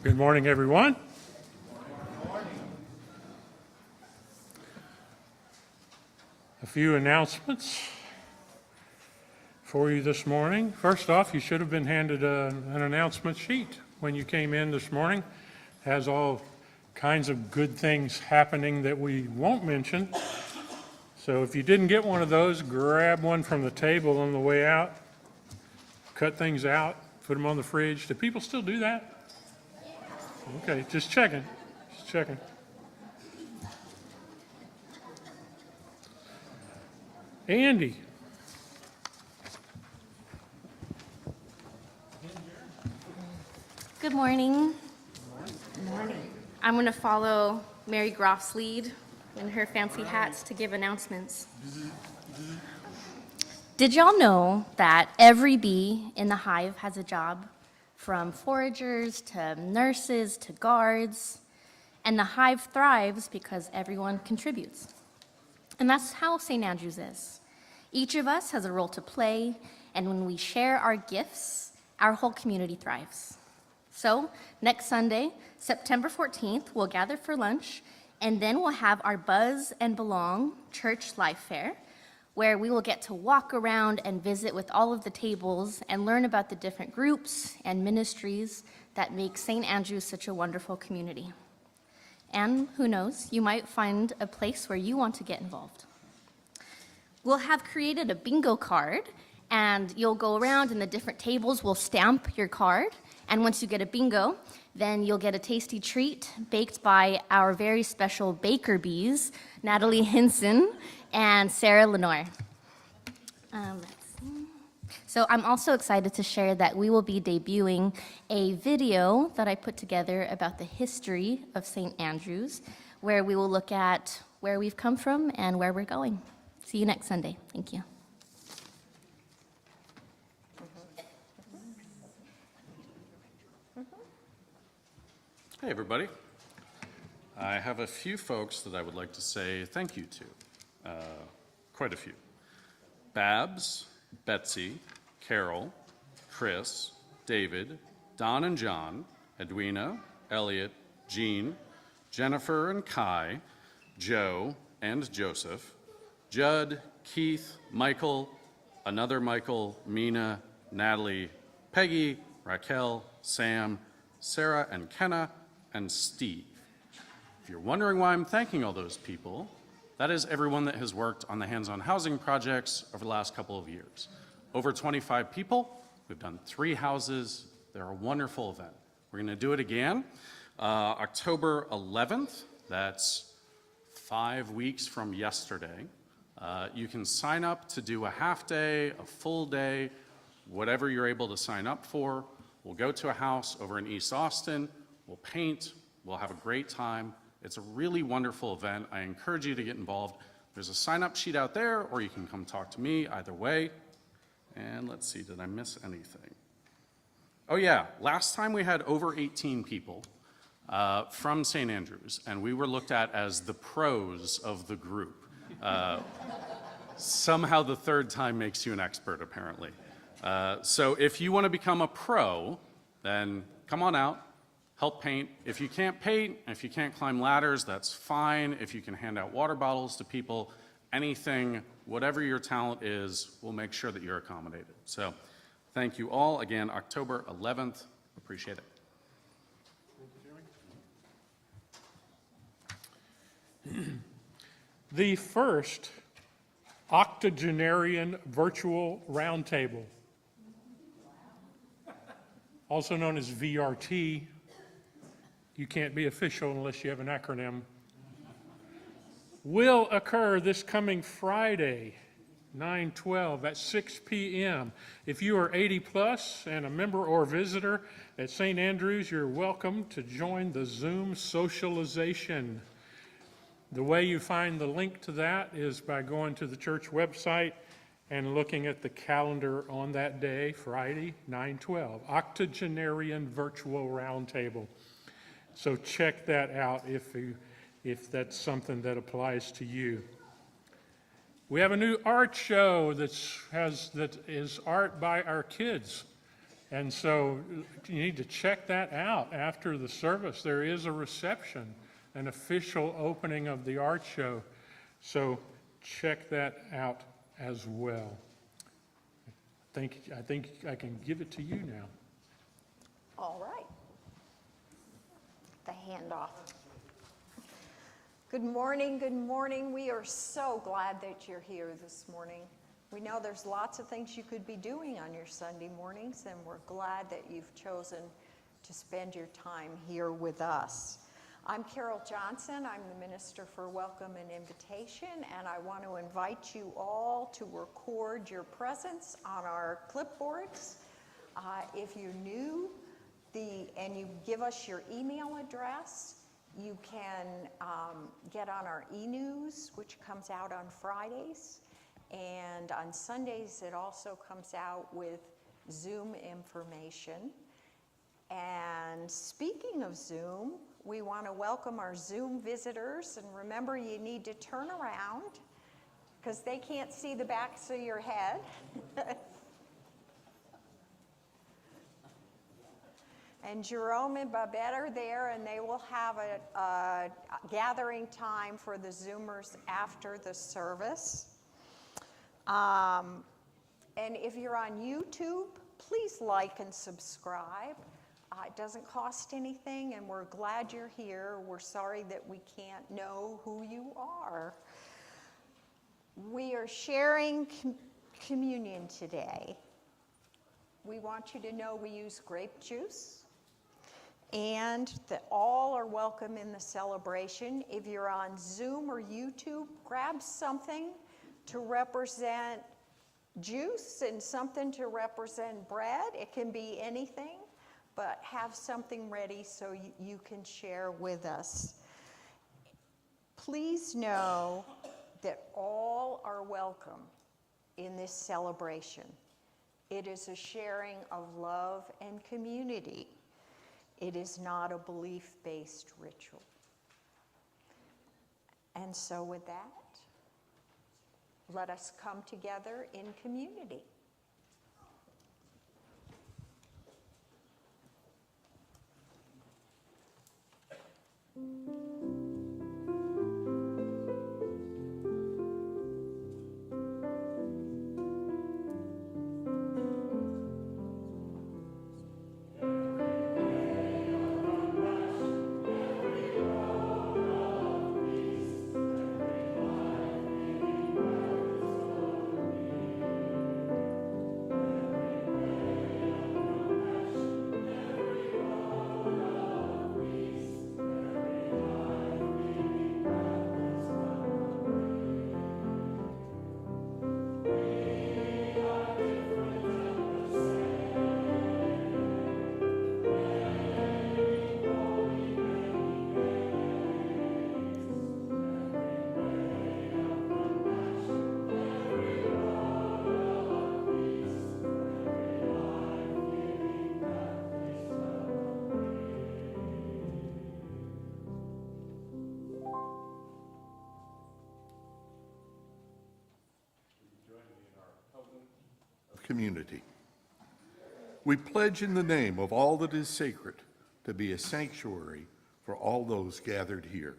Good morning, everyone. A few announcements for you this morning. First off, you should have been handed an announcement sheet when you came in this morning. It has all kinds of good things happening that we won't mention. So if you didn't get one of those, grab one from the table on the way out. Cut things out, put them on the fridge. Do people still do that? Okay, just checking. Andy. Good morning. Good morning. I'm going to follow Mary Groff's lead in her fancy hats to give announcements. Did y'all know that every bee in the hive has a job? From foragers to nurses to guards. And the hive thrives because everyone contributes. And that's how St. Andrews is. Each of us has a role to play, and when we share our gifts, our whole community thrives. So next Sunday, September 14th, we'll gather for lunch, and then we'll have our Buzz and Belong Church Life Fair, where we will get to walk around and visit with all of the tables and learn about the different groups and ministries that make St. Andrews such a wonderful community. And who knows, you might find a place where you want to get involved. We'll have created a bingo card, and you'll go around and the different tables will stamp your card. And once you get a bingo, then you'll get a tasty treat baked by our very special baker bees, Natalie Hinson and Sarah Lenoir. So I'm also excited to share that we will be debuting a video that I put together about the history of St. Andrews, where we will look at where we've come from and where we're going. See you next Sunday. Thank you. Hey, everybody. I have a few folks that I would like to say thank you to. Quite a few. Babs, Betsy, Carol, Chris, David, Don and John, Edwina, Elliot, Jean, Jennifer and Kai, Joe and Joseph, Judd, Keith, Michael, another Michael, Mina, Natalie, Peggy, Raquel, Sam, Sarah and Kenna, and Steve. If you're wondering why I'm thanking all those people, that is everyone that has worked on the hands-on housing projects over the last couple of years. Over 25 people, we've done 3 houses. They're a wonderful event. We're gonna do it again, October 11th, that's 5 weeks from yesterday. You can sign up to do a half day, a full day, whatever you're able to sign up for. We'll go to a house over in East Austin, we'll paint, we'll have a great time. It's a really wonderful event. I encourage you to get involved. There's a sign-up sheet out there, or you can come talk to me either way. And let's see, did I miss anything? Oh yeah, last time we had over 18 people from St. Andrews, and we were looked at as the pros of the group. Somehow the third time makes you an expert, apparently. So if you want to become a pro, then come on out. Help paint. If you can't paint, if you can't climb ladders, that's fine. If you can hand out water bottles to people, anything, whatever your talent is, we'll make sure that you're accommodated. So thank you all. Again, October 11th. Appreciate it. The first octogenarian virtual roundtable, also known as VRT. You can't be official unless you have an acronym, will occur this coming Friday, 9/12 at 6 p.m. If you are 80 plus and a member or visitor at St. Andrews, you're welcome to join the Zoom socialization. The way you find the link to that is by going to the church website and looking at the calendar on that day, Friday, 9/12, Octogenarian Virtual Roundtable. So check that out if that's something that applies to you. We have a new art show that is art by our kids. And so you need to check that out after the service. There is a reception, an official opening of the art show. So check that out as well. I think I can give it to you now. All right. The handoff. Good morning, good morning. We are so glad that you're here this morning. We know there's lots of things you could be doing on your Sunday mornings, and we're glad that you've chosen to spend your time here with us. I'm Carol Johnson. I'm the Minister for Welcome and Invitation, and I want to invite you all to record your presence on our clipboards. If you're new and you give us your email address, you can get on our e-news, which comes out on Fridays. And on Sundays, it also comes out with Zoom information. And speaking of Zoom, we want to welcome our Zoom visitors. And remember, you need to turn around because they can't see the backs of your head. And Jerome and Babette are there, and they will have a gathering time for the Zoomers after the service. And if you're on YouTube, please like and subscribe. It doesn't cost anything, and we're glad you're here. We're sorry that we can't know who you are. We are sharing communion today. We want you to know we use grape juice, and that all are welcome in the celebration. If you're on Zoom or YouTube, grab something to represent juice and something to represent bread. It can be anything, but have something ready so you can share with us. Please know that all are welcome in this celebration. It is a sharing of love and community. It is not a belief-based ritual. And so with that, let us come together in community. Community. We pledge in the name of all that is sacred to be a sanctuary for all those gathered here.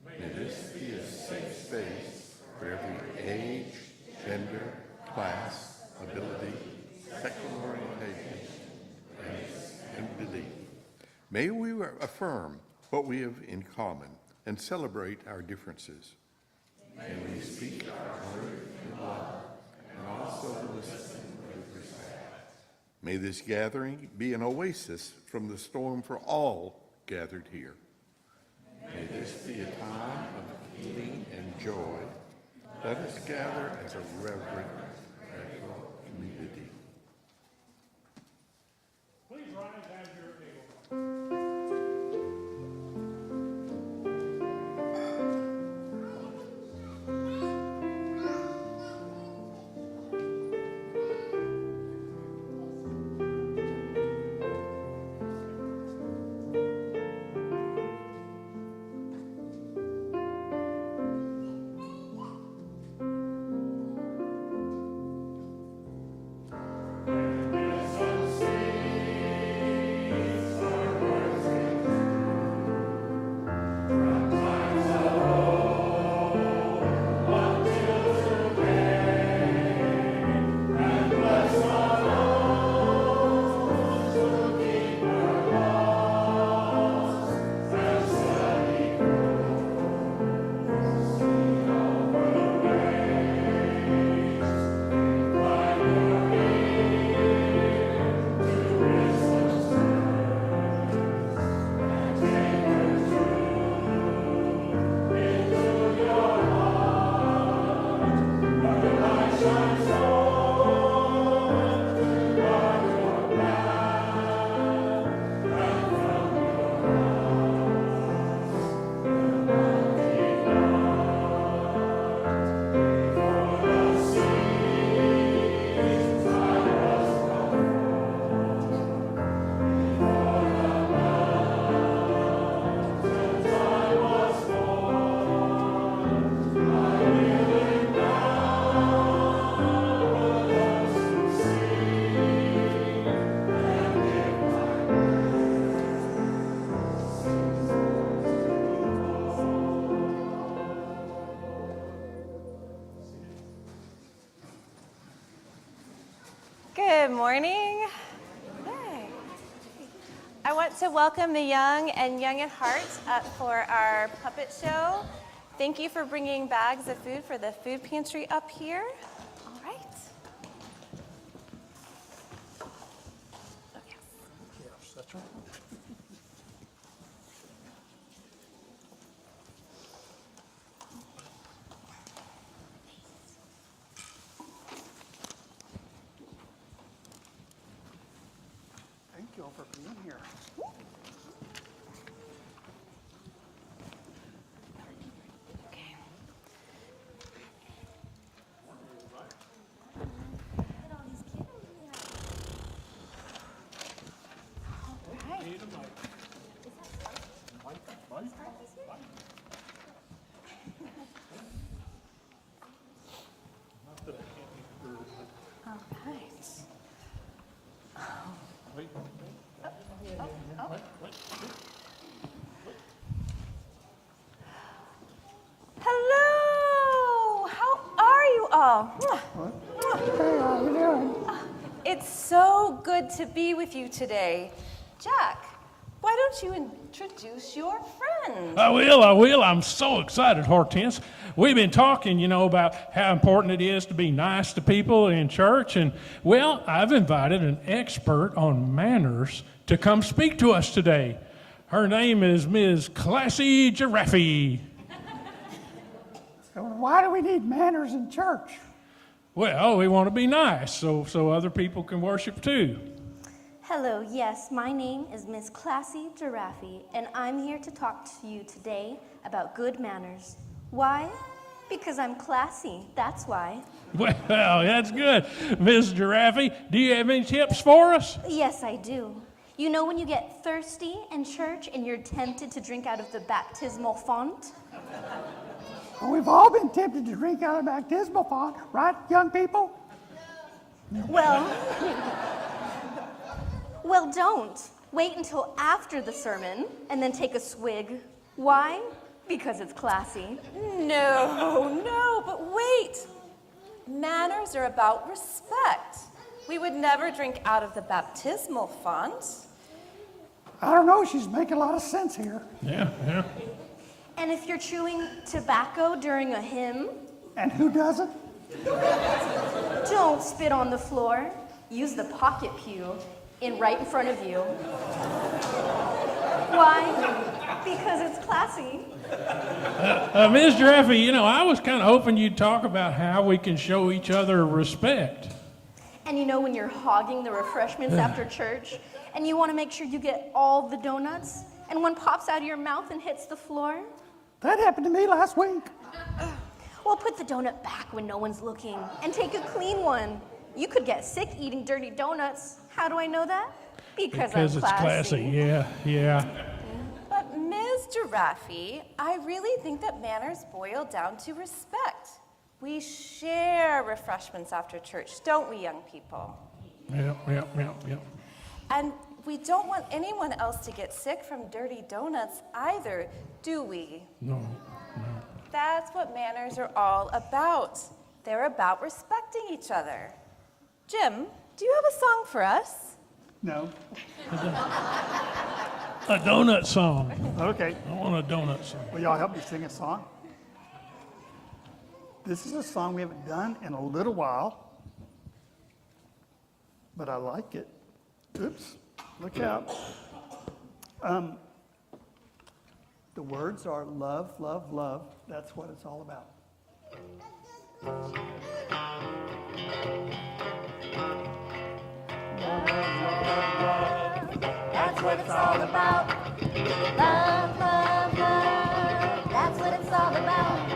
May this be a safe space for every age, gender, class, ability, sexual orientation, race, and belief. May we affirm what we have in common and celebrate our differences. May we speak our truth in love and also listen with respect. May this gathering be an oasis from the storm for all gathered here. May this be a time of healing and joy. Let us gather as a reverent, grateful community. Please rise as you're able. Good morning. Hey. I want to welcome the young and young at heart up for our puppet show. Thank you for bringing bags of food for the food pantry up here. All right. Oh, yes. That's right. Thank you all for being here. Okay. All right. Hello! How are you all? Hey, how you doing? It's so good to be with you today. Jack, why don't you introduce your friend? I will. I'm so excited, Hortense. We've been talking, about how important it is to be nice to people in church. And, well, I've invited an expert on manners to come speak to us today. Her name is Ms. Classy Giraffe. So why do we need manners in church? Well, we want to be nice so other people can worship too. Hello, yes, my name is Miss Classy Giraffe, and I'm here to talk to you today about good manners. Why? Because I'm classy, that's why. Well, that's good. Ms. Giraffe, do you have any tips for us? Yes, I do. You know when you get thirsty in church and you're tempted to drink out of the baptismal font? Well, we've all been tempted to drink out of baptismal font, right, young people? Well, don't. Wait until after the sermon and then take a swig. Why? Because it's classy. No, but wait. Manners are about respect. We would never drink out of the baptismal font. I don't know, she's making a lot of sense here. Yeah. And if you're chewing tobacco during a hymn, And who doesn't? don't spit on the floor. Use the pocket pew right in front of you. Why? Because it's classy. Ms. Giraffe, I was kind of hoping you'd talk about how we can show each other respect. And when you're hogging the refreshments after church, and you want to make sure you get all the donuts, and one pops out of your mouth and hits the floor, That happened to me last week. well, put the donut back when no one's looking, and take a clean one. You could get sick eating dirty donuts. How do I know that? Because I'm It's classy. Yeah. But Ms. Giraffe, I really think that manners boil down to respect. We share refreshments after church, don't we, young people? Yeah. And we don't want anyone else to get sick from dirty donuts either, do we? No. That's what manners are all about. They're about respecting each other. Jim, do you have a song for us? No. A donut song. Okay. I want a donut song. Will y'all help me sing a song? This is a song we haven't done in a little while, but I like it. Oops, look out. The words are love, love, love. That's what it's all about. That's what it's all about. Love, love, love. That's what it's all about.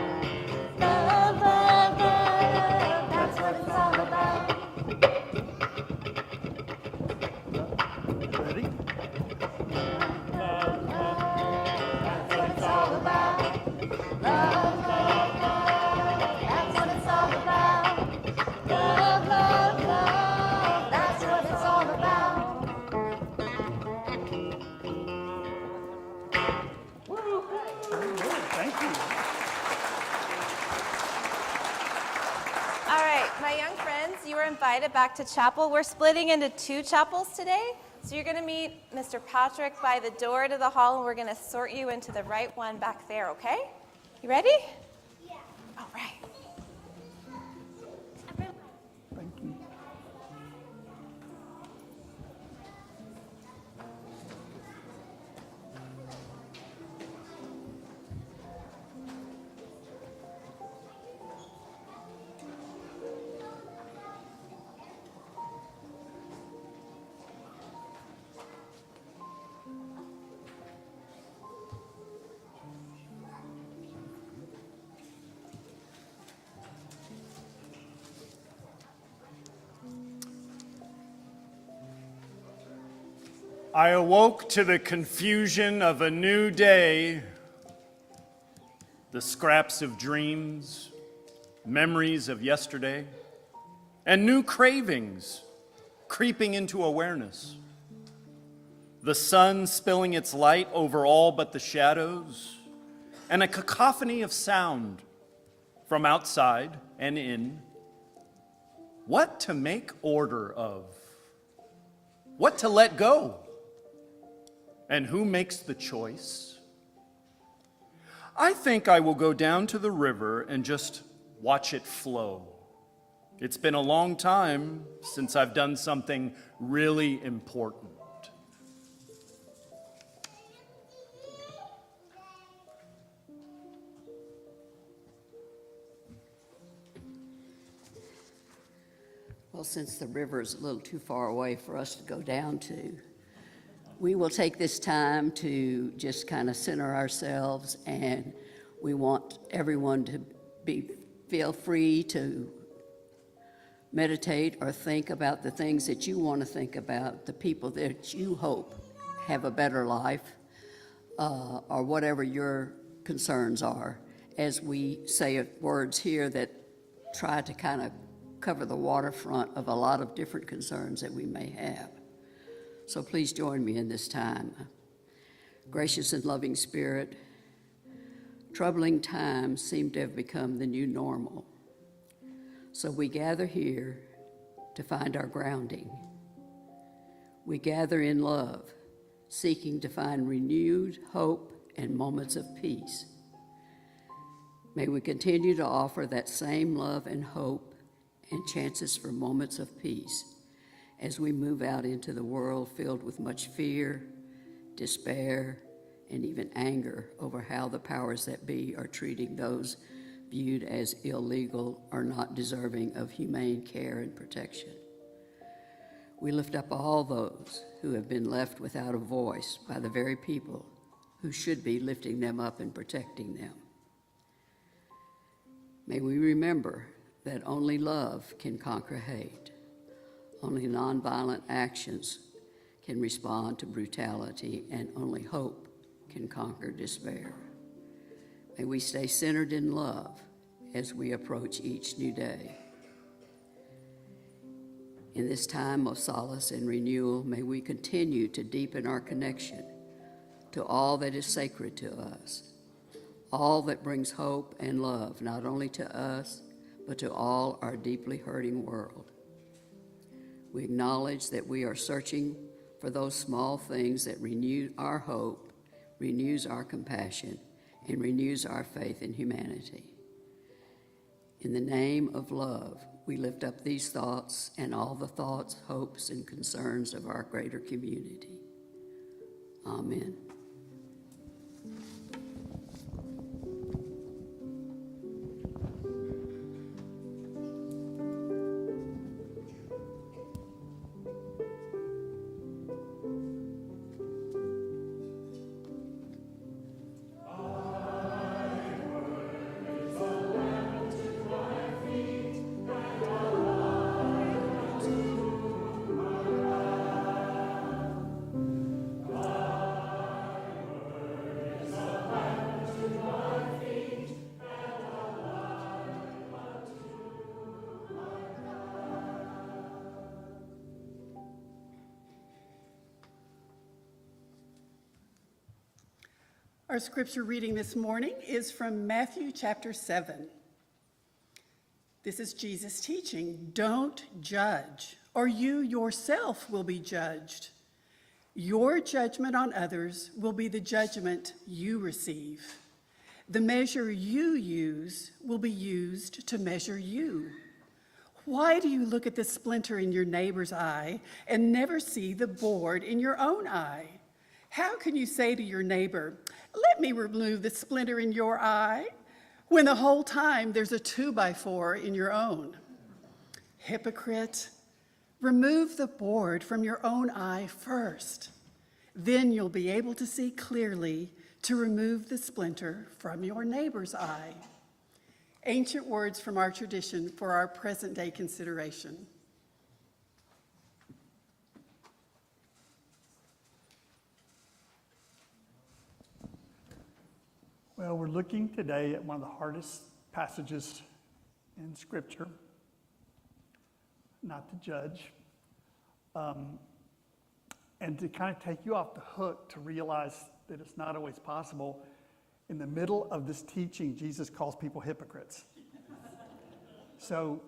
Love, love, love. That's what it's all about. Ready? That's what it's all about. Love, love, love. That's what it's all about. Love, love, love. That's what it's all about. Thank you. All right, my young friends, you are invited back to chapel. We're splitting into 2 chapels today. So you're going to meet Mr. Patrick by the door to the hall, and we're going to sort you into the right one back there, okay? You ready? Yeah. All right. Thank you. I awoke to the confusion of a new day, the scraps of dreams, memories of yesterday, and new cravings creeping into awareness. The sun spilling its light over all but the shadows, and a cacophony of sound from outside and in. What to make order of? What to let go? And who makes the choice? I think I will go down to the river and just watch it flow. It's been a long time since I've done something really important. Well, since the river is a little too far away for us to go down to, we will take this time to just kind of center ourselves, and we want everyone to feel free to meditate or think about the things that you want to think about, the people that you hope have a better life, or whatever your concerns are, as we say words here that try to kind of cover the waterfront of a lot of different concerns that we may have. So please join me in this time. Gracious and loving Spirit, troubling times seem to have become the new normal. So we gather here to find our grounding. We gather in love, seeking to find renewed hope and moments of peace. May we continue to offer that same love and hope and chances for moments of peace as we move out into the world filled with much fear, despair, and even anger over how the powers that be are treating those viewed as illegal or not deserving of humane care and protection. We lift up all those who have been left without a voice by the very people who should be lifting them up and protecting them. May we remember that only love can conquer hate. Only nonviolent actions can respond to brutality, and only hope can conquer despair. May we stay centered in love as we approach each new day. In this time of solace and renewal, may we continue to deepen our connection to all that is sacred to us, all that brings hope and love, not only to us, but to all our deeply hurting world. We acknowledge that we are searching for those small things that renew our hope, renews our compassion, and renews our faith in humanity. In the name of love, we lift up these thoughts and all the thoughts, hopes, and concerns of our greater community. Amen. Our scripture reading this morning is from Matthew chapter 7. This is Jesus teaching, don't judge, or you yourself will be judged. Your judgment on others will be the judgment you receive. The measure you use will be used to measure you. Why do you look at the splinter in your neighbor's eye and never see the board in your own eye? How can you say to your neighbor, let me remove the splinter in your eye, when the whole time there's a 2x4 in your own? Hypocrite, remove the board from your own eye first. Then you'll be able to see clearly to remove the splinter from your neighbor's eye. Ancient words from our tradition for our present day consideration. Well, we're looking today at one of the hardest passages in Scripture, not to judge, and to kind of take you off the hook to realize that it's not always possible. In the middle of this teaching, Jesus calls people hypocrites. So,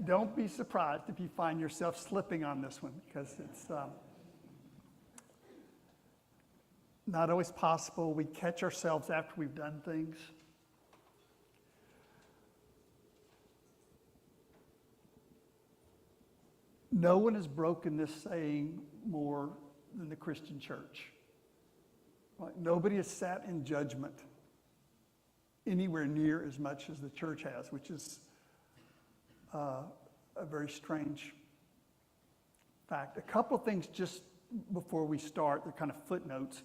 don't be surprised if you find yourself slipping on this one, because it's not always possible. We catch ourselves after we've done things. No one has broken this saying more than the Christian church. Like, nobody has sat in judgment anywhere near as much as the church has, which is a very strange fact. A couple of things just before we start, they're kind of footnotes.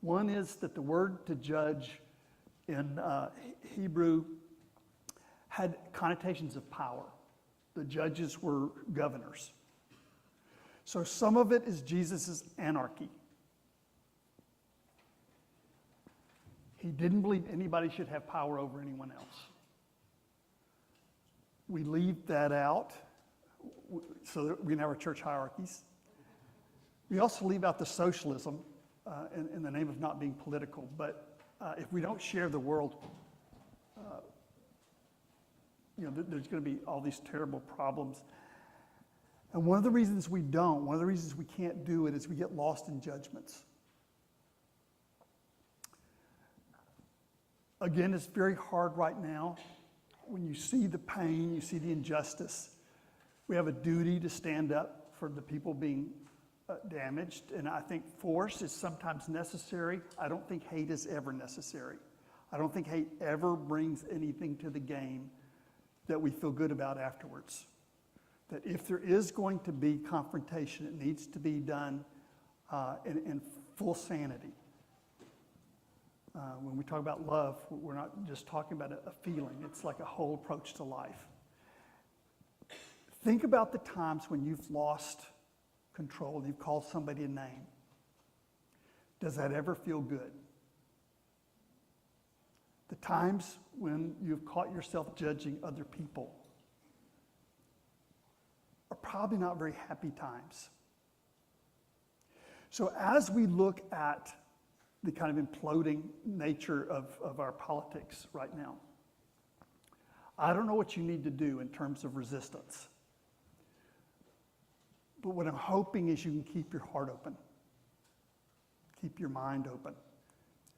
One is that the word to judge in Hebrew had connotations of power. The judges were governors. So some of it is Jesus' anarchy. He didn't believe anybody should have power over anyone else. We leave that out so that we can have our church hierarchies. We also leave out the socialism in the name of not being political. But if we don't share the world, there's going to be all these terrible problems. And one of the reasons we don't, one of the reasons we can't do it is we get lost in judgments. Again, it's very hard right now. When you see the pain, you see the injustice, we have a duty to stand up for the people being damaged. And I think force is sometimes necessary. I don't think hate is ever necessary. I don't think hate ever brings anything to the game that we feel good about afterwards. That if there is going to be confrontation, it needs to be done in full sanity. When we talk about love, we're not just talking about a feeling. It's like a whole approach to life. Think about the times when you've lost control and you've called somebody a name. Does that ever feel good? The times when you've caught yourself judging other people are probably not very happy times. So as we look at the kind of imploding nature of our politics right now, I don't know what you need to do in terms of resistance. But what I'm hoping is you can keep your heart open, keep your mind open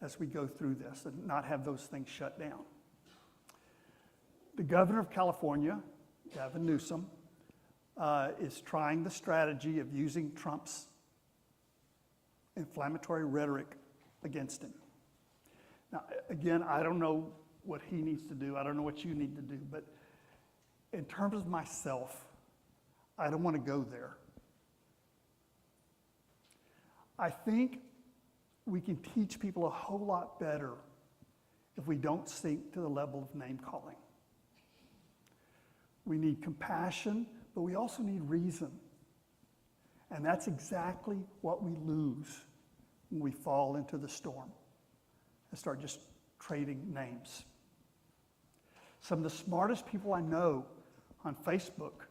as we go through this and not have those things shut down. The governor of California, Gavin Newsom, is trying the strategy of using Trump's inflammatory rhetoric against him. Now, again, I don't know what he needs to do. I don't know what you need to do. But in terms of myself, I don't want to go there. I think we can teach people a whole lot better if we don't sink to the level of name calling. We need compassion, but we also need reason. And that's exactly what we lose when we fall into the storm and start just trading names. Some of the smartest people I know on Facebook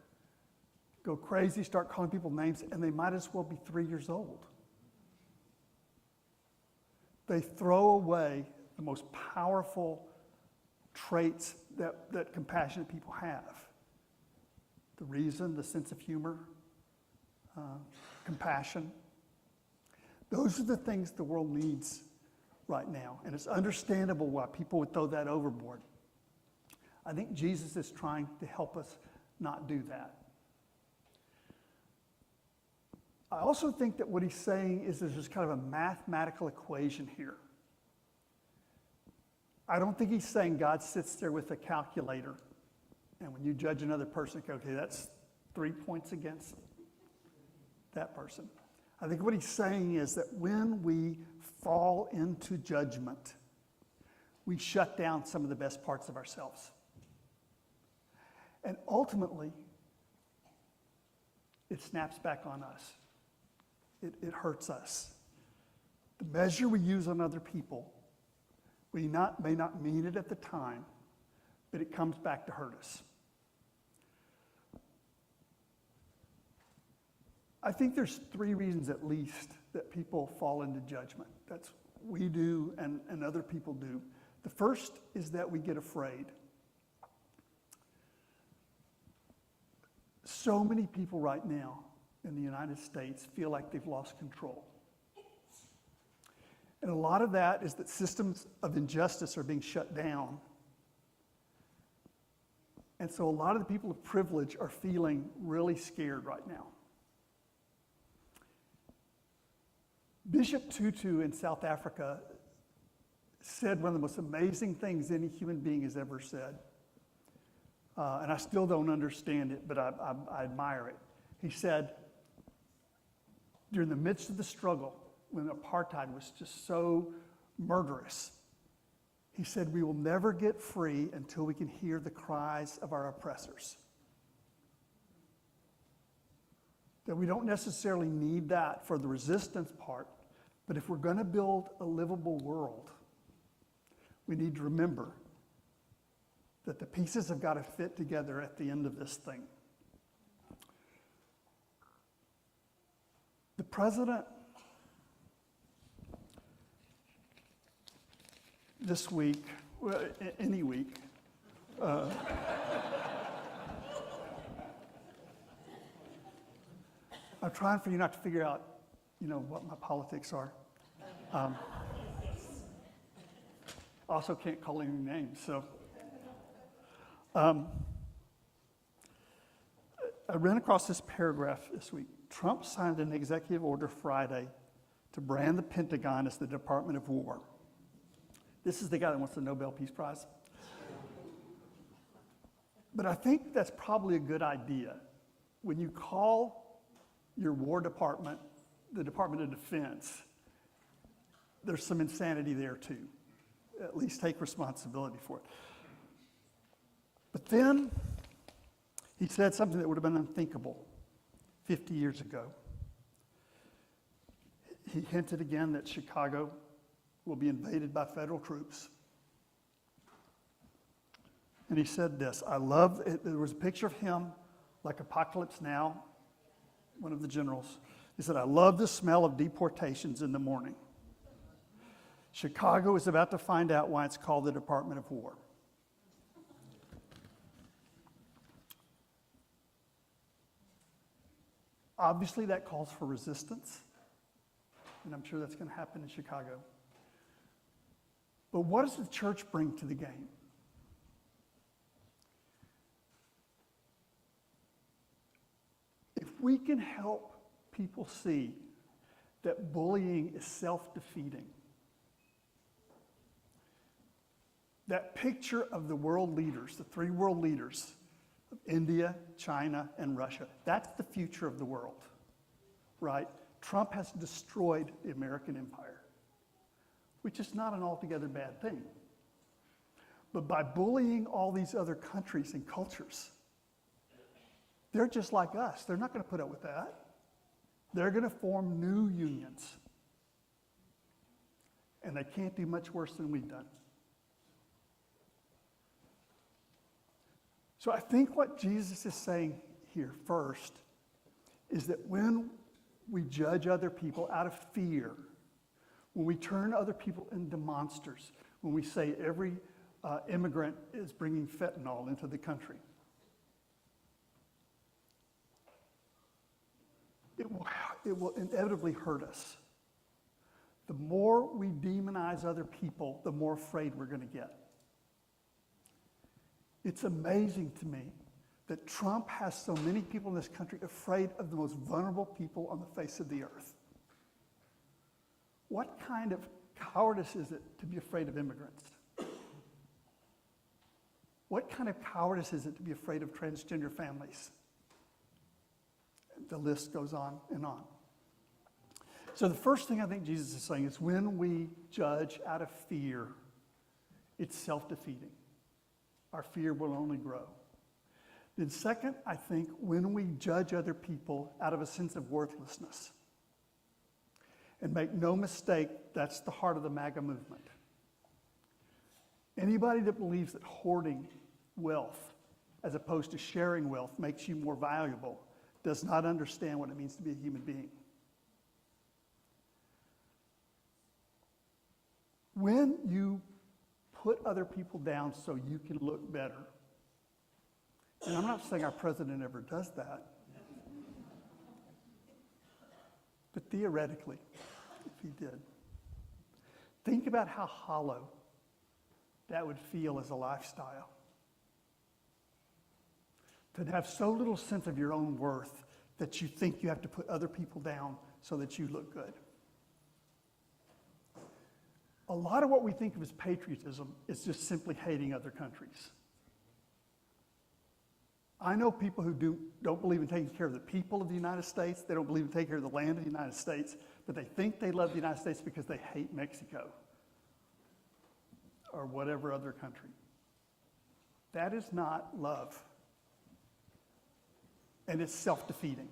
go crazy, start calling people names, and they might as well be 3 years old. They throw away the most powerful traits that compassionate people have. The reason, the sense of humor, compassion. Those are the things the world needs right now. And it's understandable why people would throw that overboard. I think Jesus is trying to help us not do that. I also think that what he's saying is there's just kind of a mathematical equation here. I don't think he's saying God sits there with a calculator, and when you judge another person, okay, that's 3 points against that person. I think what he's saying is that when we fall into judgment, we shut down some of the best parts of ourselves. And ultimately, it snaps back on us. It hurts us. The measure we use on other people, we may not mean it at the time, but it comes back to hurt us. I think there's 3 reasons at least that people fall into judgment. That's we do and other people do. The first is that we get afraid. So many people right now in the United States feel like they've lost control. And a lot of that is that systems of injustice are being shut down. And so a lot of the people of privilege are feeling really scared right now. Bishop Tutu in South Africa said one of the most amazing things any human being has ever said. And I still don't understand it, but I admire it. He said, during the midst of the struggle, when apartheid was just so murderous, he said, we will never get free until we can hear the cries of our oppressors. That we don't necessarily need that for the resistance part, but if we're going to build a livable world, we need to remember that the pieces have got to fit together at the end of this thing. The president this week, well, any week, I'm trying for you not to figure out, what my politics are. Also can't call any names, so. I ran across this paragraph this week. Trump signed an executive order Friday to brand the Pentagon as the Department of War. This is the guy that wants the Nobel Peace Prize. But I think that's probably a good idea. When you call your War Department the Department of Defense, there's some insanity there too. At least take responsibility for it. But then he said something that would have been unthinkable 50 years ago. He hinted again that Chicago will be invaded by federal troops. And he said this, I love it. There was a picture of him like Apocalypse Now, one of the generals. He said, I love the smell of deportations in the morning. Chicago is about to find out why it's called the Department of War. Obviously, that calls for resistance, and I'm sure that's going to happen in Chicago. But what does the church bring to the game? If we can help people see that bullying is self-defeating, that picture of the world leaders, the 3 world leaders, of India, China, and Russia, that's the future of the world, right? Trump has destroyed the American empire, which is not an altogether bad thing. But by bullying all these other countries and cultures, they're just like us. They're not going to put up with that. They're going to form new unions. And they can't do much worse than we've done. So I think what Jesus is saying here first is that when we judge other people out of fear, when we turn other people into monsters, when we say every immigrant is bringing fentanyl into the country. It will inevitably hurt us. The more we demonize other people, the more afraid we're going to get. It's amazing to me that Trump has so many people in this country afraid of the most vulnerable people on the face of the earth. What kind of cowardice is it to be afraid of immigrants? What kind of cowardice is it to be afraid of transgender families? The list goes on and on. So the first thing I think Jesus is saying is when we judge out of fear, it's self-defeating. Our fear will only grow. Then second, I think when we judge other people out of a sense of worthlessness, and make no mistake, that's the heart of the MAGA movement. Anybody that believes that hoarding wealth as opposed to sharing wealth makes you more valuable does not understand what it means to be a human being. When you put other people down so you can look better, and I'm not saying our president ever does that, but theoretically, if he did, think about how hollow that would feel as a lifestyle. To have so little sense of your own worth that you think you have to put other people down so that you look good. A lot of what we think of as patriotism is just simply hating other countries. I know people who don't believe in taking care of the people of the United States. They don't believe in taking care of the land of the United States, but they think they love the United States because they hate Mexico or whatever other country. That is not love. And it's self-defeating.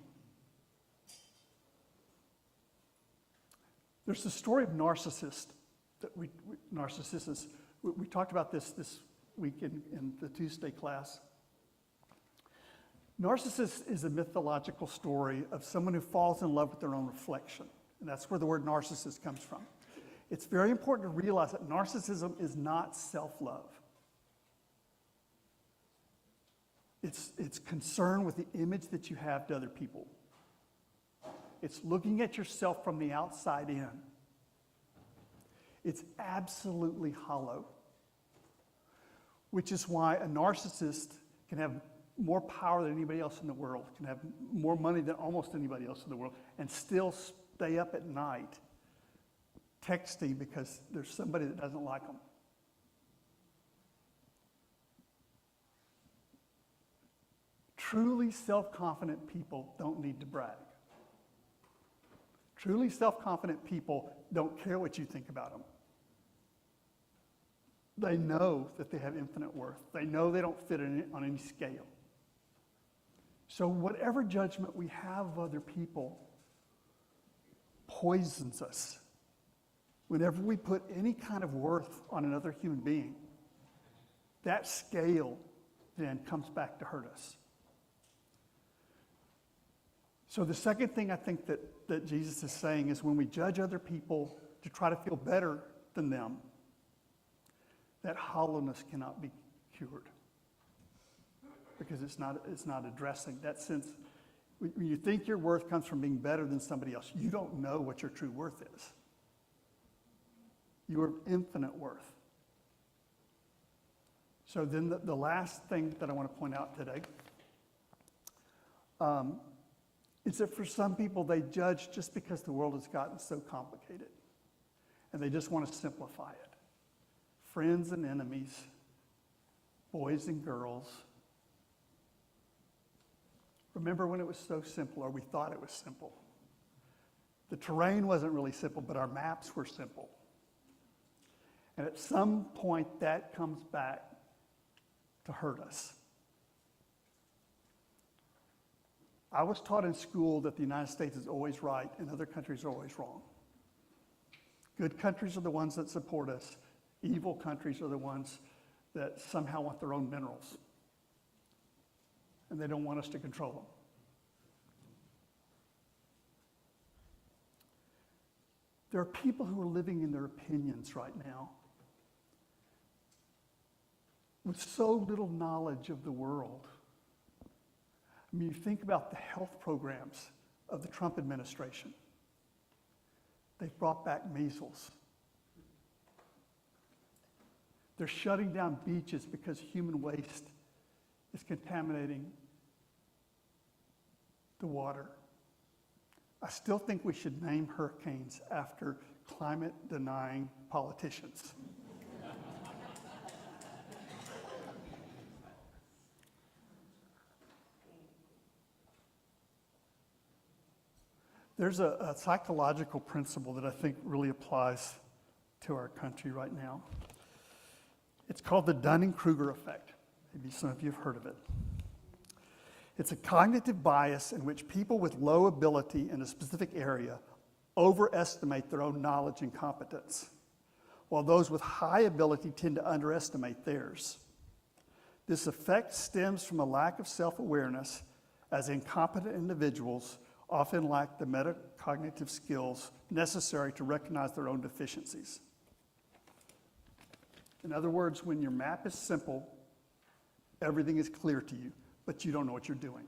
There's the story of Narcissus. Narcissus. We talked about this week in the Tuesday class. Narcissus is a mythological story of someone who falls in love with their own reflection. And that's where the word narcissist comes from. It's very important to realize that narcissism is not self-love. It's concern with the image that you have to other people. It's looking at yourself from the outside in. It's absolutely hollow, which is why a narcissist can have more power than anybody else in the world, can have more money than almost anybody else in the world, and still stay up at night texting because there's somebody that doesn't like them. Truly self-confident people don't need to brag. Truly self-confident people don't care what you think about them. They know that they have infinite worth. They know they don't fit on any scale. So whatever judgment we have of other people poisons us. Whenever we put any kind of worth on another human being, that scale then comes back to hurt us. So the second thing I think that Jesus is saying is when we judge other people to try to feel better than them, that hollowness cannot be cured because it's not addressing that sense. When you think your worth comes from being better than somebody else, you don't know what your true worth is. Your infinite worth. So then the last thing that I want to point out today is that for some people, they judge just because the world has gotten so complicated. And they just want to simplify it. Friends and enemies, boys and girls. Remember when it was so simple, or we thought it was simple? The terrain wasn't really simple, but our maps were simple. And at some point, that comes back to hurt us. I was taught in school that the United States is always right and other countries are always wrong. Good countries are the ones that support us. Evil countries are the ones that somehow want their own minerals. And they don't want us to control them. There are people who are living in their opinions right now with so little knowledge of the world. I mean, you think about the health programs of the Trump administration. They've brought back measles. They're shutting down beaches because human waste is contaminating the water. I still think we should name hurricanes after climate-denying politicians. There's a psychological principle that I think really applies to our country right now. It's called the Dunning-Kruger effect. Maybe some of you have heard of it. It's a cognitive bias in which people with low ability in a specific area overestimate their own knowledge and competence, while those with high ability tend to underestimate theirs. This effect stems from a lack of self-awareness, as incompetent individuals often lack the metacognitive skills necessary to recognize their own deficiencies. In other words, when your map is simple, everything is clear to you, but you don't know what you're doing.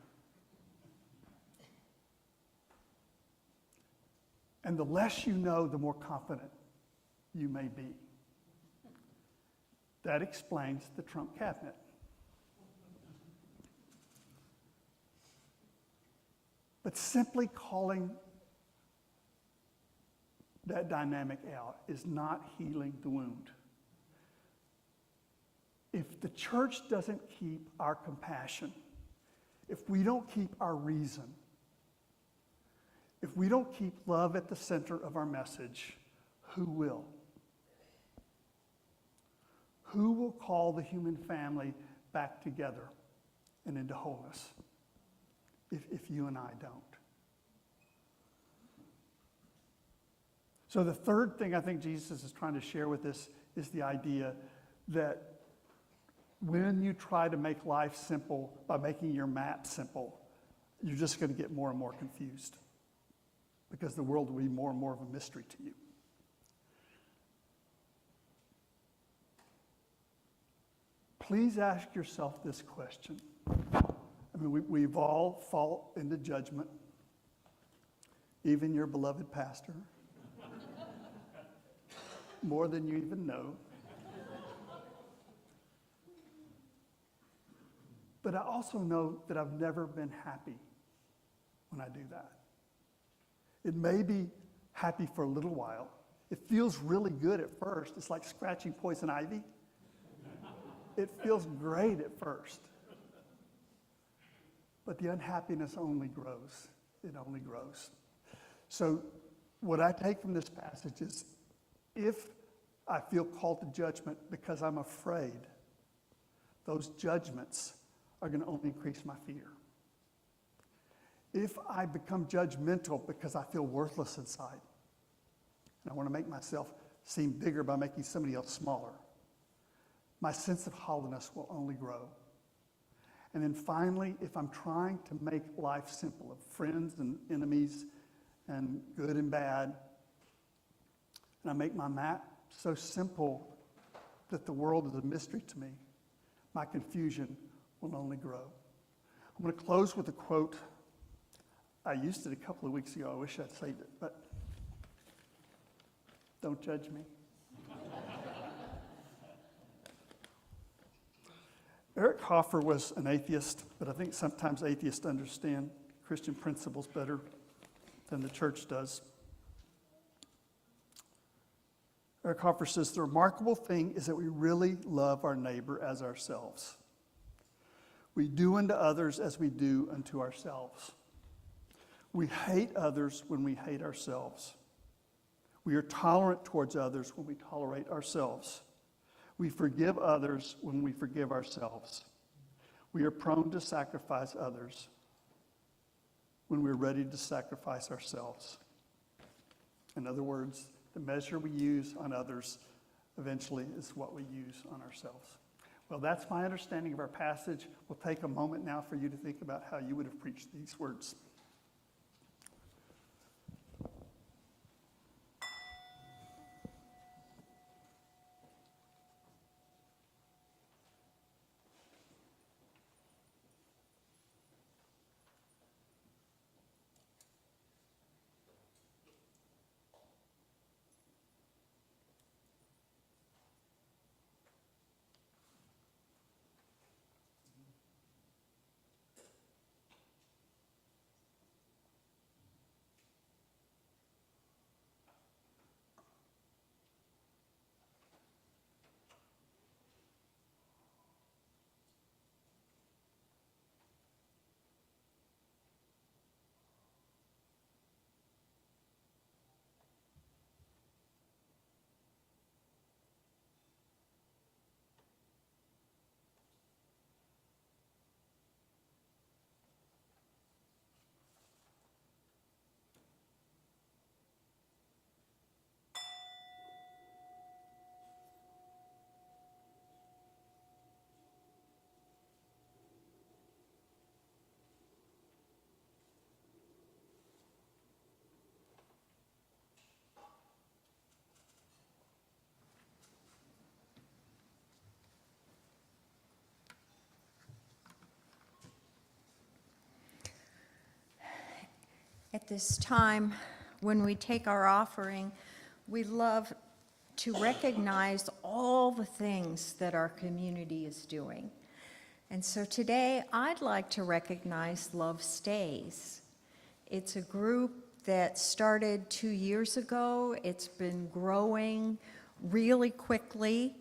And the less you know, the more confident you may be. That explains the Trump cabinet. But simply calling that dynamic out is not healing the wound. If the church doesn't keep our compassion, if we don't keep our reason, if we don't keep love at the center of our message, who will? Who will call the human family back together and into wholeness if you and I don't? So the third thing I think Jesus is trying to share with us is the idea that when you try to make life simple by making your map simple, you're just going to get more and more confused because the world will be more and more of a mystery to you. Please ask yourself this question. I mean, we've all fallen into judgment, even your beloved pastor, more than you even know. But I also know that I've never been happy when I do that. It may be happy for a little while. It feels really good at first. It's like scratching poison ivy. It feels great at first. But the unhappiness only grows. It only grows. So what I take from this passage is, if I feel called to judgment because I'm afraid, those judgments are going to only increase my fear. If I become judgmental because I feel worthless inside, and I want to make myself seem bigger by making somebody else smaller, my sense of hollowness will only grow. And then finally, if I'm trying to make life simple of friends and enemies and good and bad, and I make my map so simple that the world is a mystery to me, my confusion will only grow. I'm going to close with a quote. I used it a couple of weeks ago. I wish I'd saved it, but don't judge me. Eric Hoffer was an atheist, but I think sometimes atheists understand Christian principles better than the church does. Eric Hoffer says, the remarkable thing is that we really love our neighbor as ourselves. We do unto others as we do unto ourselves. We hate others when we hate ourselves. We are tolerant towards others when we tolerate ourselves. We forgive others when we forgive ourselves. We are prone to sacrifice others when we're ready to sacrifice ourselves. In other words, the measure we use on others eventually is what we use on ourselves. Well, that's my understanding of our passage. We'll take a moment now for you to think about how you would have preached these words. at this time, when we take our offering, we love to recognize all the things that our community is doing. And so today, I'd like to recognize Love Stays. It's a group that started 2 years ago. It's been growing really quickly.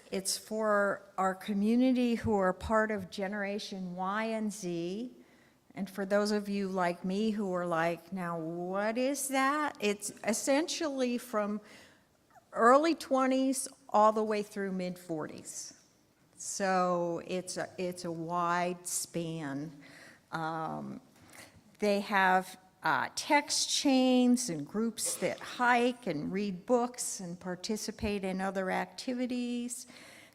It's for our community who are part of Generation Y and Z. And for those of you like me who are like, now what is that? It's essentially from early 20s all the way through mid 40s. So it's a wide span. They have text chains and groups that hike and read books and participate in other activities.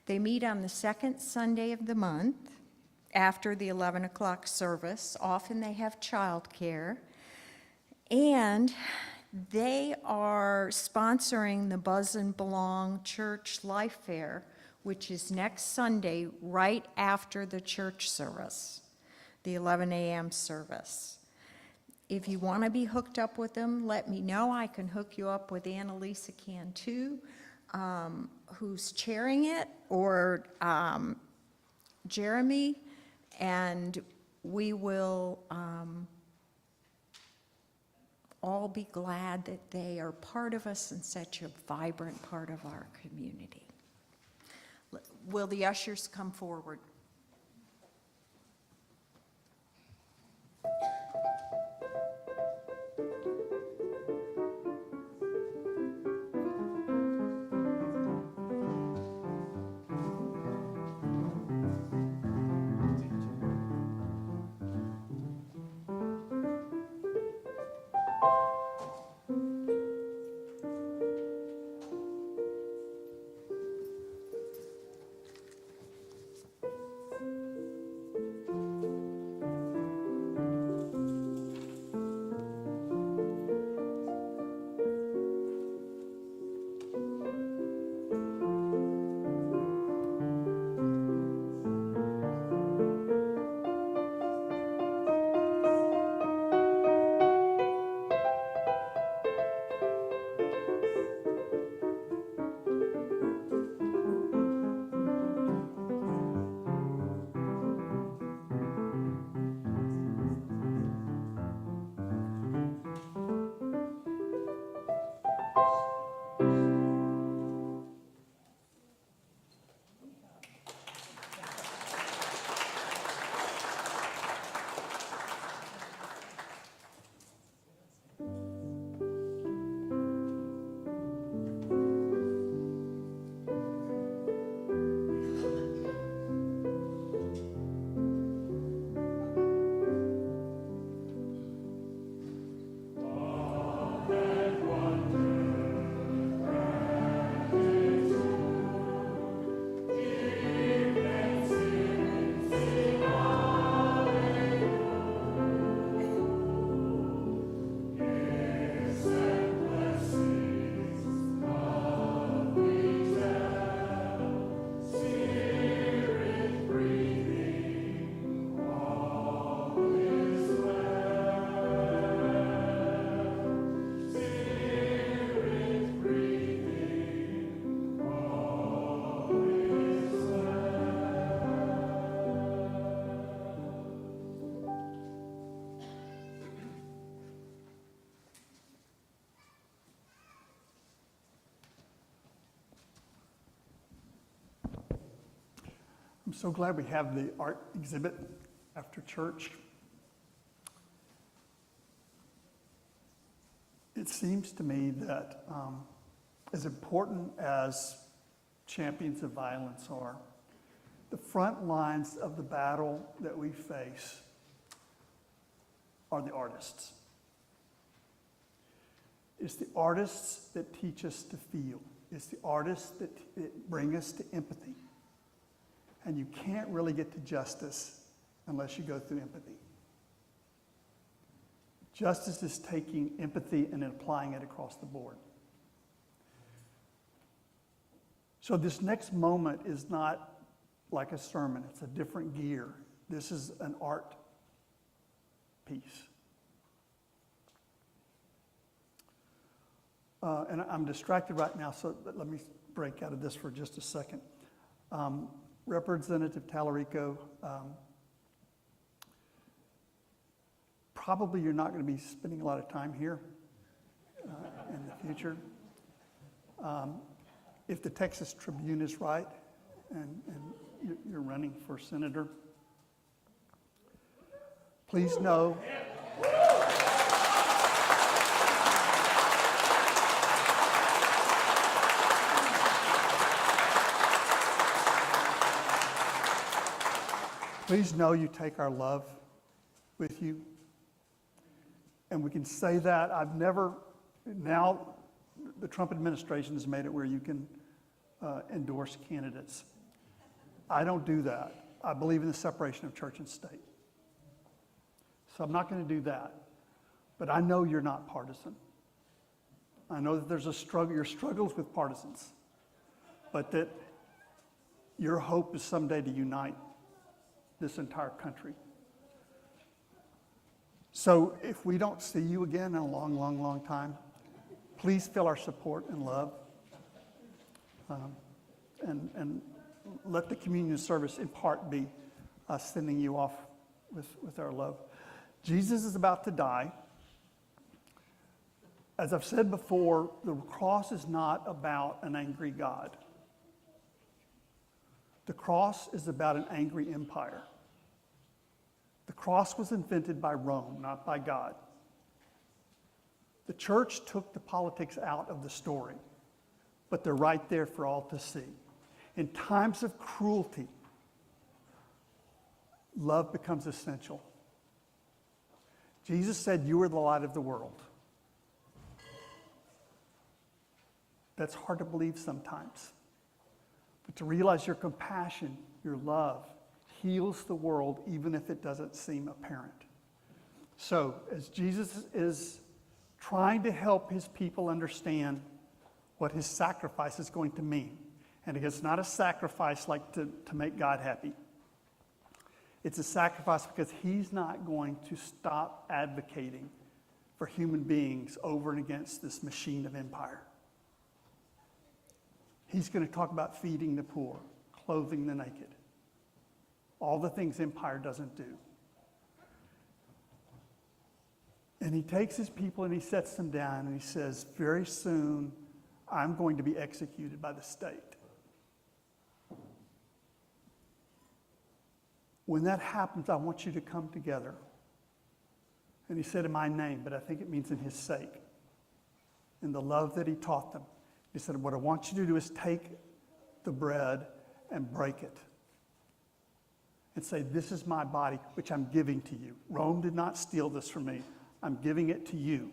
They meet on the second Sunday of the month after the 11 o'clock service. Often they have childcare. And they are sponsoring the Buzz and Belong Church Life Fair, which is next Sunday right after the church service, the 11 a.m. service. If you want to be hooked up with them, let me know. I can hook you up with Annalisa Cantu, who's chairing it, or Jeremy, and we will all be glad that they are part of us and such a vibrant part of our community. Will the ushers come forward? I'm so glad we have the art exhibit after church. It seems to me that as important as champions of violence are, the front lines of the battle that we face are the artists. It's the artists that teach us to feel. It's the artists that bring us to empathy. And you can't really get to justice unless you go through empathy. Justice is taking empathy and then applying it across the board. So this next moment is not like a sermon. It's a different gear. This is an art piece. and I'm distracted right now, so let me break out of this for just a second. Representative Tallarico, probably you're not going to be spending a lot of time here in the future. If the Texas Tribune is right, and you're running for senator, please know you take our love with you. And we can say that. Now the Trump administration has made it where you can endorse candidates. I don't do that. I believe in the separation of church and state. So I'm not going to do that. But I know you're not partisan. I know that there's a struggle, your struggles with partisans, but that your hope is someday to unite this entire country. So if we don't see you again in a long, long, long time, please feel our support and love. And let the communion service in part be us sending you off with our love. Jesus is about to die. As I've said before, the cross is not about an angry God. The cross is about an angry empire. The cross was invented by Rome, not by God. The church took the politics out of the story, but they're right there for all to see. In times of cruelty, love becomes essential. Jesus said, "You are the light of the world." That's hard to believe sometimes. But to realize your compassion, your love, heals the world even if it doesn't seem apparent. So, as Jesus is trying to help his people understand what his sacrifice is going to mean, and it's not a sacrifice like to make God happy. It's a sacrifice because he's not going to stop advocating for human beings over and against this machine of empire. He's going to talk about feeding the poor, clothing the naked, all the things empire doesn't do. And he takes his people and he sets them down and he says, very soon I'm going to be executed by the state. When that happens, I want you to come together. And he said in my name, but I think it means in his sake, in the love that he taught them. He said, what I want you to do is take the bread and break it and say, this is my body, which I'm giving to you. Rome did not steal this from me. I'm giving it to you.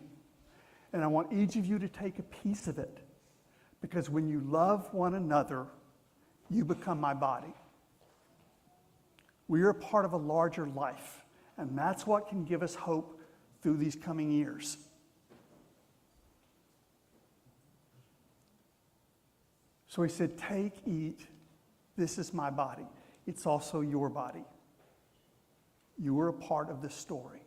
And I want each of you to take a piece of it, because when you love one another, you become my body. We are a part of a larger life, and that's what can give us hope through these coming years. So he said, take, eat, this is my body. It's also your body. You are a part of this story.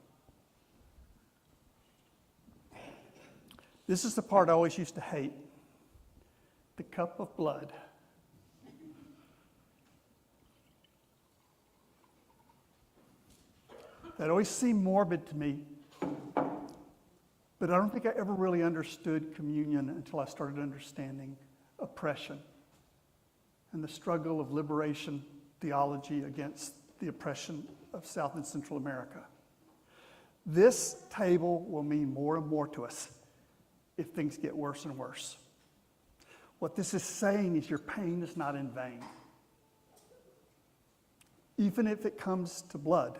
This is the part I always used to hate. The cup of blood. That always seemed morbid to me, but I don't think I ever really understood communion until I started understanding oppression and the struggle of liberation theology against the oppression of South and Central America. This table will mean more and more to us if things get worse and worse. What this is saying is your pain is not in vain. Even if it comes to blood,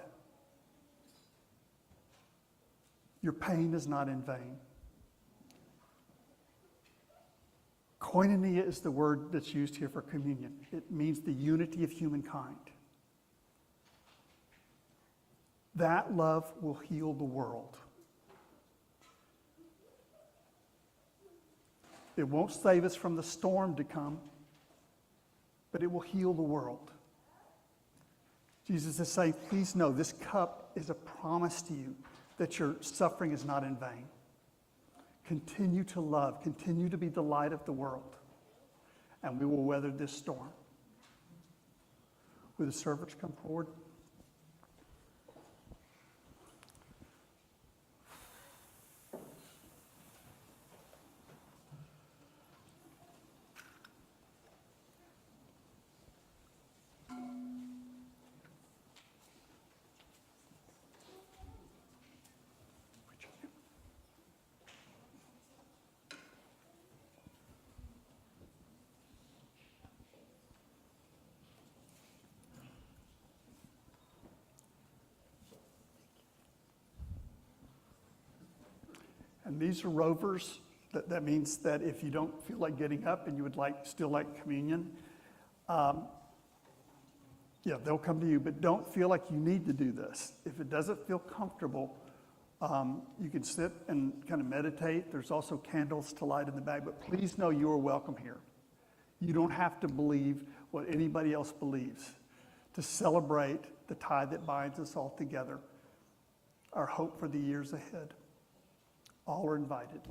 your pain is not in vain. Koinonia is the word that's used here for communion. It means the unity of humankind. That love will heal the world. It won't save us from the storm to come, but it will heal the world. Jesus is saying, please know this cup is a promise to you that your suffering is not in vain. Continue to love, continue to be the light of the world, and we will weather this storm. Will the servants come forward? And these are rovers. That means that if you don't feel like getting up and you would still like communion, they'll come to you, but don't feel like you need to do this. If it doesn't feel comfortable, you can sit and kind of meditate. There's also candles to light in the back, but please know you are welcome here. You don't have to believe what anybody else believes to celebrate the tie that binds us all together, our hope for the years ahead. All are invited.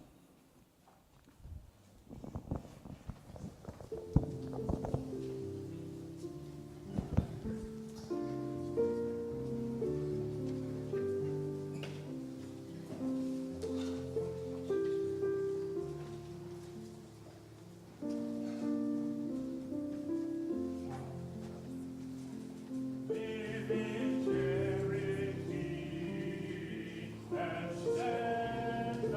And stand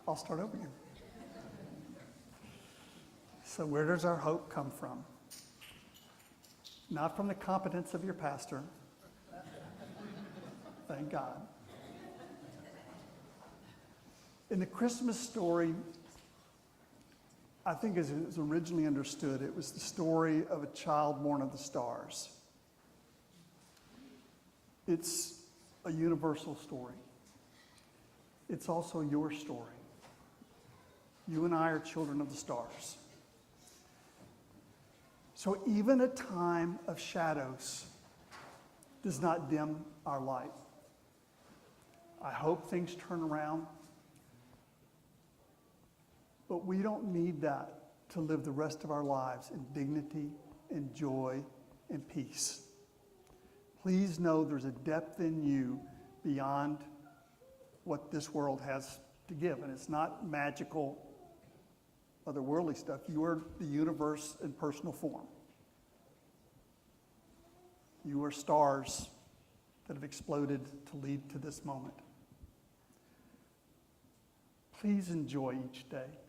I'll start over again. So where does our hope come from? Not from the competence of your pastor. Thank God. In the Christmas story, I think as it was originally understood, it was the story of a child born of the stars. It's a universal story. It's also your story. You and I are children of the stars. So even a time of shadows does not dim our light. I hope things turn around, but we don't need that to live the rest of our lives in dignity and joy and peace. Please know there's a depth in you beyond what this world has to give. And it's not magical, otherworldly stuff. You are the universe in personal form. You are stars that have exploded to lead to this moment. Please enjoy each day.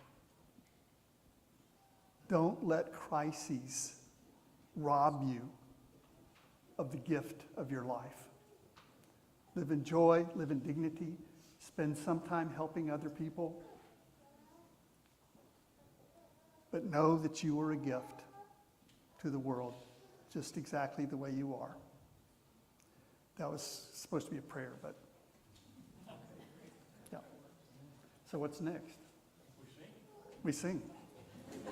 Don't let crises rob you of the gift of your life. Live in joy, live in dignity, spend some time helping other people. But know that you are a gift to the world, just exactly the way you are. That was supposed to be a prayer, but yeah. So what's next? We sing. Please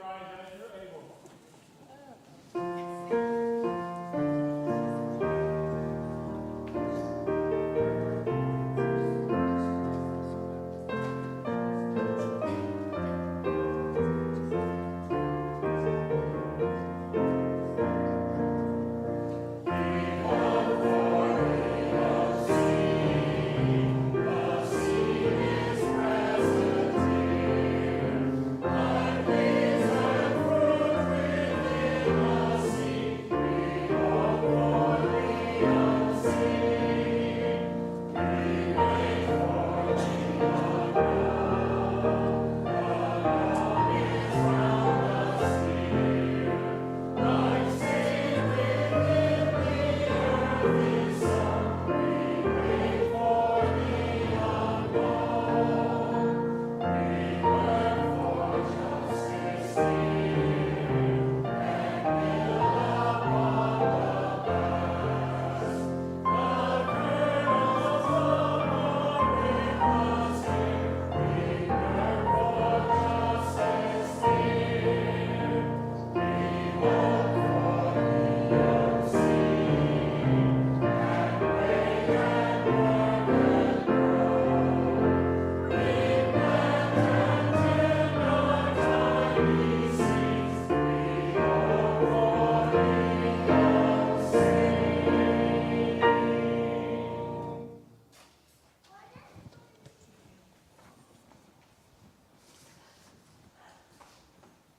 rise as you're able.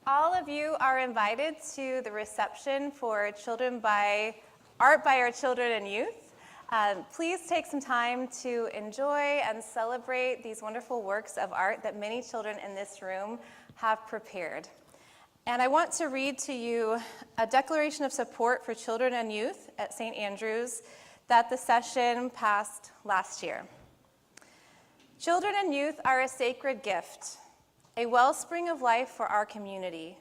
All of you are invited to the reception for children by art by our children and youth. Please take some time to enjoy and celebrate these wonderful works of art that many children in this room have prepared. And I want to read to you a declaration of support for children and youth at St. Andrews that the session passed last year. Children and youth are a sacred gift, a wellspring of life for our community.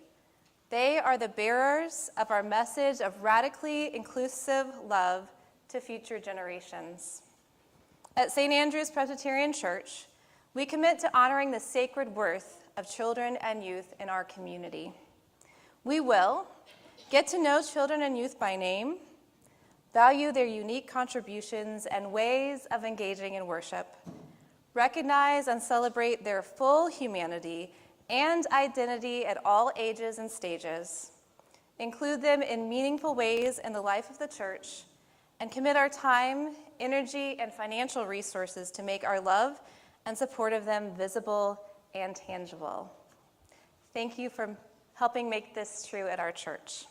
They are the bearers of our message of radically inclusive love to future generations. At St. Andrew's Presbyterian Church, we commit to honoring the sacred worth of children and youth in our community. We will get to know children and youth by name, value their unique contributions and ways of engaging in worship, recognize and celebrate their full humanity and identity at all ages and stages, include them in meaningful ways in the life of the church, and commit our time, energy, and financial resources to make our love and support of them visible and tangible. Thank you for helping make this true at our church.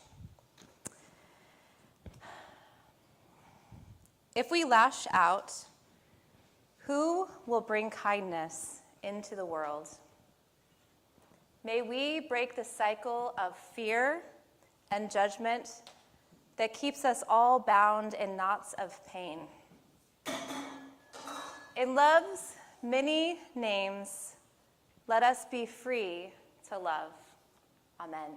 If we lash out, Who will bring kindness into the world? May we break the cycle of fear and judgment that keeps us all bound in knots of pain. In love's many names, let us be free to love. Amen.